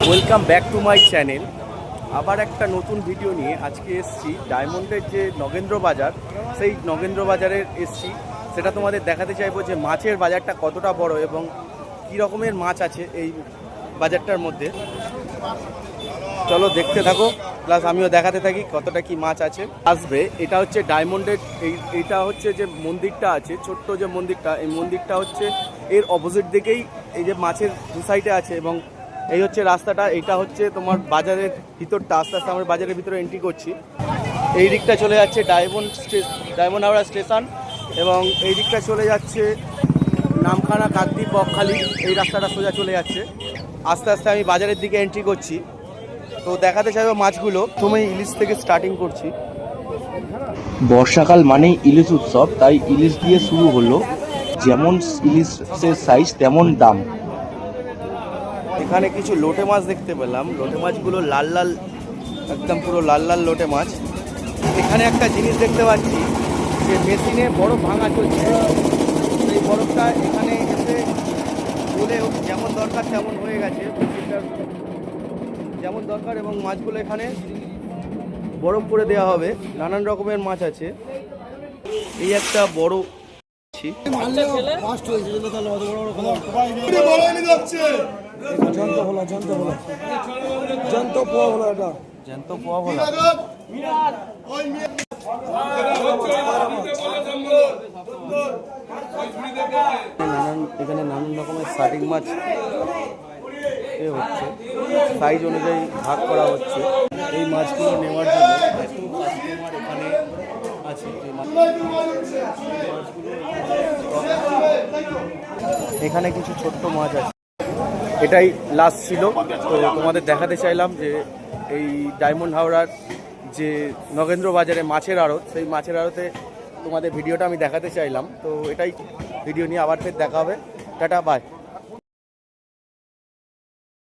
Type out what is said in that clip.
Welcome back to my channel. আবার একটা নতুন ভিডিও নিয়ে আজকে এসছি ডায়মন্ডের যে নগেন্দ্র বাজার, সেই নগেন্দ্র বাজারের এসছি। সেটা তোমাদের দেখাতে চাইবো যে মাছের বাজারটা কতটা বড় এবং কী রকমের মাছ আছে এই বাজারটার মধ্যে। চলো দেখতে থাকো, প্লাস আমিও দেখাতে থাকি কতটা কি মাছ আছে আসবে। এটা হচ্ছে ডায়মন্ডের এইটা হচ্ছে যে মন্দিরটা আছে, ছোট্ট যে মন্দিরটা, এই মন্দিরটা হচ্ছে এর অপোজিট দিকেই এই যে মাছের দু সাইডে আছে। এবং এই হচ্ছে রাস্তাটা, এইটা হচ্ছে তোমার বাজারের ভিতরটা। আস্তে আস্তে আমরা বাজারের ভিতরে এন্ট্রি করছি। এই দিকটা চলে যাচ্ছে ডায়মন্ড হাওড়া স্টেশন, এবং এই দিকটা চলে যাচ্ছে নামখানা, কাকদ্বীপ, বকখালি। এই রাস্তাটা সোজা চলে যাচ্ছে। আস্তে আস্তে আমি বাজারের দিকে এন্ট্রি করছি, তো দেখাতে চাইবো মাছগুলো। তুমি ইলিশ থেকে স্টার্টিং করছি। বর্ষাকাল মানেই ইলিশ উৎসব, তাই ইলিশ দিয়ে শুরু হলো। যেমন ইলিশের সাইজ তেমন দাম। এখানে কিছু লোটে মাছ দেখতে পেলাম। লোটে মাছগুলো লাল লাল, একদম পুরো লাল লাল লোটে মাছ। এখানে একটা জিনিস দেখতে পাচ্ছি যে মেশিনে বরফ ভাঙা চলছে। সেই বরফটা এখানে এসে বলে যেমন দরকার তেমন হয়ে গেছে, মেশিনটার যেমন দরকার, এবং মাছগুলো এখানে বরফ করে দেওয়া হবে। নানান রকমের মাছ আছে। এই একটা বড় জ্যান্ত পোয়া ভোলা। এখানে নানান রকমের শার্টিং মাছ হচ্ছে, সাইজ অনুযায়ী ভাগ করা হচ্ছে। এই মাছগুলো নেওয়ার জন্য এত কাস্টমার এখানে আছে। এখানে কিছু ছোট্ট মাছ আছে। এটাই লাস্ট ছিল, তো তোমাদের দেখাতে চাইলাম যে এই ডায়মন্ড হাওড়ার যে নগেন্দ্র বাজারে মাছের আড়ত, সেই মাছের আড়তে তোমাদের ভিডিওটা আমি দেখাতে চাইলাম। তো এটাই ভিডিও নিয়ে আবার ফের দেখা হবে। Tata, by.